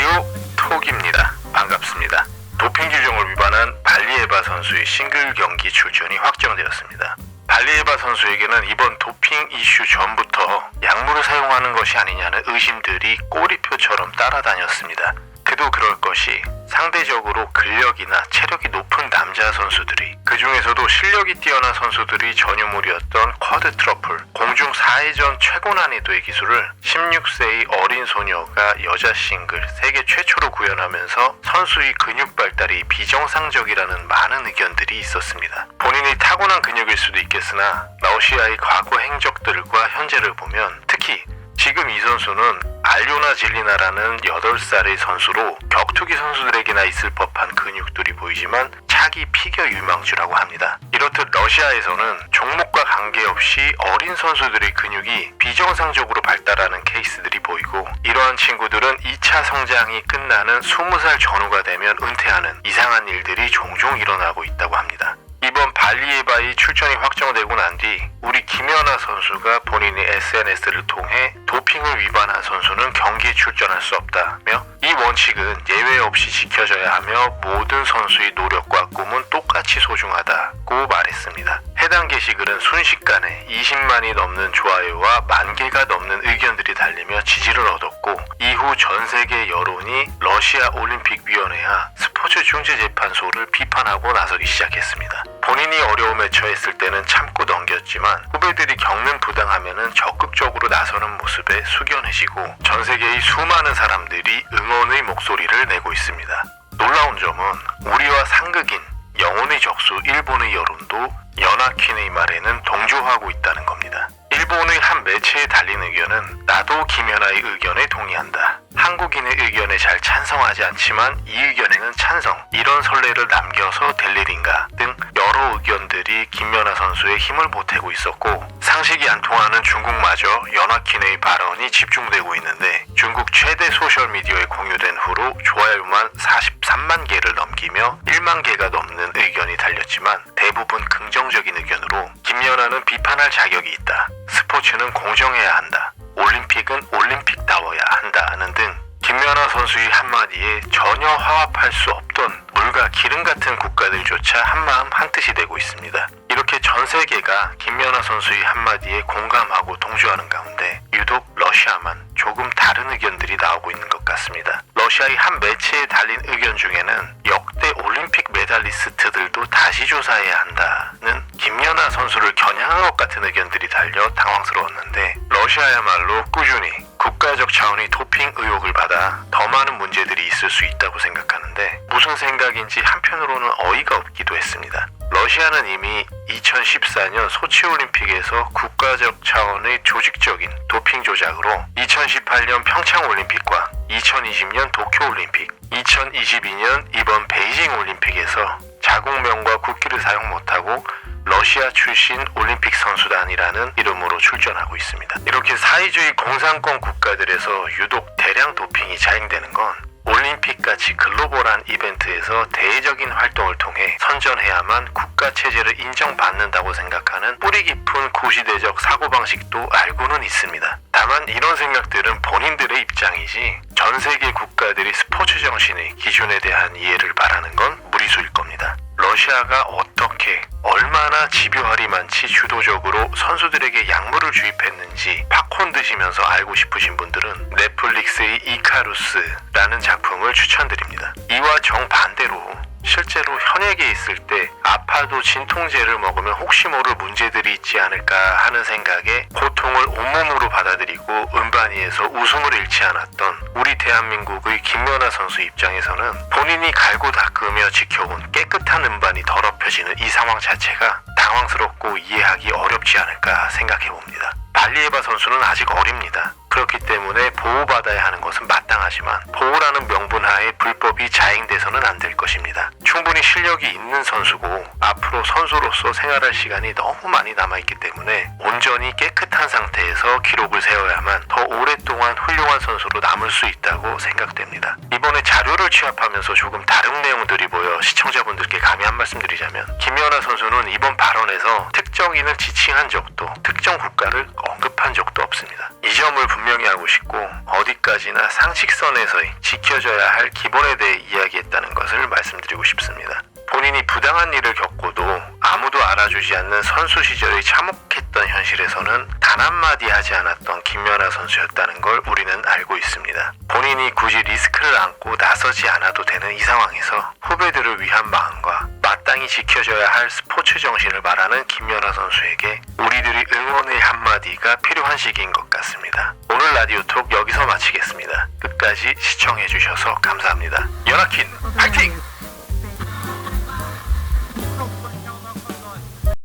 라디오 톡입니다. 반갑습니다. 도핑 규정을 위반한 발리에바 선수의 싱글 경기 출전이 확정되었습니다. 발리에바 선수에게는 이번 도핑 이슈 전부터 약물을 사용하는 것이 아니냐는 의심들이 꼬리표처럼 따라다녔습니다. 그도 그럴 것이 상대적으로 근력이나 체력이 높은 남자 선수들이, 그 중에서도 실력이 뛰어난 선수들이 전유물이었던 쿼드 트러플, 공중 4회전 최고 난이도의 기술을 16세의 어린 소녀가 여자 싱글 세계 최초로 구현하면서 선수의 근육 발달이 비정상적이라는 많은 의견들이 있었습니다. 본인이 타고난 근육일 수도 있겠으나 러시아의 과거 행적들과 현재를 보면, 특히 지금 이 선수는 알요나 질리나라는 8살의 선수로 격투기 선수들에게나 있을 법한 근육들이 보이지만 차기 피겨 유망주라고 합니다. 이렇듯 러시아에서는 종목과 관계없이 어린 선수들의 근육이 비정상적으로 발달하는 케이스들이 보이고, 이러한 친구들은 2차 성장이 끝나는 20살 전후가 되면 은퇴하는 이상한 일들이 종종 일어나고 있다고 합니다. 이번 발리에바의 출전이 확정되고 난 뒤 우리 김연아 선수가 본인의 SNS를 통해 도핑을 위반한 선수는 경기에 출전할 수 없다며, 이 원칙은 예외 없이 지켜져야 하며 모든 선수의 노력과 꿈은 똑같이 소중하다고 말했습니다. 해당 게시글은 순식간에 20만이 넘는 좋아요와 10,000개가 넘는 의견들이 달리며 지지를 얻었고, 이후 전 세계 여론이 러시아 올림픽위원회와 스포츠 중재재판소를 비판하고 나서기 시작했습니다. 본인이 어려움에 처했을 때는 참고 넘겼지만 후배들이 겪는 부당하면은 적극적으로 나서는 모습에 숙연해지고 전 세계의 수많은 사람들이 응원의 목소리를 내고 있습니다. 놀라운 점은 우리와 상극인 영혼의 적수 일본의 여론도 연하퀸의 말에는 동조하고 있다는 겁니다. 일본의 한 매체에 달린 의견은 나도 김연아의 의견에 동의한다. 한국인의 의견에 잘 찬성하지 않지만 이 의견에는 찬성. 이런 선례를 남겨서 될 일인가 등 여러 의견들이 김연아 선수의 힘을 보태고 있었고, 상식이 안 통하는 중국마저 연하퀸의 발언이 집중되고 있는데, 중국 최대 소셜미디어에 공유된 후로 좋아요만 43만 개를 넘기며 1만 개가 넘는 의견이 달렸지만 대부분 긍정적인 의견으로 김연아는 비판할 자격이 있다. 스포츠는 공정해야 한다. 올림픽은 올림픽다워야 한다는 등 김연아 선수의 한마디에 전혀 화합할 수 없던 물과 기름 같은 국가들조차 한마음 한뜻이 되고 있습니다. 이렇게 전 세계가 김연아 선수의 한마디에 공감하고 동조하는 가운데 유독 러시아만 조금 다른 의견들이 나오고 있는 것 같습니다. 러시아의 한 매체에 달린 의견 중에는 역대 올림픽 메달리스트들도 다시 조사해야 한다는 김연아 선수를 겨냥한 것 같은 의견들이 달려 당황스러웠는데, 러시아야말로 꾸준히 국가적 차원의 도핑 의혹을 받아 더 많은 문제들이 있을 수 있다고 생각하는데, 무슨 생각인지 한편으로는 어이가 없기도 했습니다. 러시아는 이미 2014년 소치올림픽에서 국가적 차원의 조직적인 도핑 조작으로 2018년 평창올림픽과 2020년 도쿄올림픽, 2022년 이번 베이징올림픽에서 자국명과 국기를 사용 못하고 러시아 출신 올림픽 선수단이라는 이름으로 출전하고 있습니다. 이렇게 사회주의 공산권 국가들에서 유독 대량 도핑이 자행되는 건 올림픽같이 글로벌한 이벤트에서 대외적인 활동을 통해 선전해야만 국가체제를 인정받는다고 생각하는 뿌리 깊은 구시대적 사고방식도 알고는 있습니다. 다만 이런 생각들은 본인들의 입장이지 전 세계 국가들이 스포츠 정신의 기준에 대한 이해를 바라는 건 무리수일 겁니다. 러시아가 어떻게 얼마나 집요하리만치 주도적으로 선수들에게 약물을 주입했는지 팝콘 드시면서 알고 싶으신 분들은 넷플릭스의 이카루스라는 작품을 추천드립니다. 이와 정반대로 실제로 현역에 있을 때 아파도 진통제를 먹으면 혹시 모를 문제들이 있지 않을까 하는 생각에 고통을 온몸으로 받아들이고 음반위에서 웃음을 잃지 않았던 우리 대한민국의 김연아 선수 입장에서는 본인이 갈고 닦으며 지켜온 깨끗한 음반이 더럽혀지는 이 상황 자체가 당황스럽고 이해하기 어렵지 않을까 생각해봅니다. 발리에바 선수는 아직 어립니다. 그렇기 때문에 보호받아야 하는 것은 마땅하지만 보호라는 명분 하에 불법이 자행돼서는 안 될 것입니다. 충분히 실력이 있는 선수고 앞으로 선수로서 생활할 시간이 너무 많이 남아있기 때문에 온전히 깨끗한 상태에서 기록을 세워야만 더 오랫동안 훌륭한 선수로 남을 수 있다고 생각됩니다. 이번에 자료를 취합하면서 조금 다른 내용들이 보여 시청자분들께 감히 한 말씀 드리자면, 김연아 선수는 이번 발언에서 특정인을 지칭한 적도 특정 국가를 언급한 적도 없습니다. 싶습니다. 이 점을 분명히 하고 싶고 어디까지나 상식선에서의 지켜져야 할 기본에 대해 이야기했다는 것을 말씀드리고 싶습니다. 본인이 부당한 일을 겪고도 아무도 알아주지 않는 선수 시절의 참혹했던 현실에서는 단 한마디 하지 않았던 김연아 선수였다는 걸 우리는 알고 있습니다. 본인이 굳이 리스크를 안고 나서지 않아도 되는 이 상황에서 후배들을 위한 마음과 마땅히 지켜져야 할 스포츠 정신을 말하는 김연아 선수에게 우리들이 응원의 한마디가 필요한 시기인 것 같습니다. 오늘 라디오톡 여기서 마치겠습니다. 끝까지 시청해주셔서 감사합니다. 연아킨 파이팅!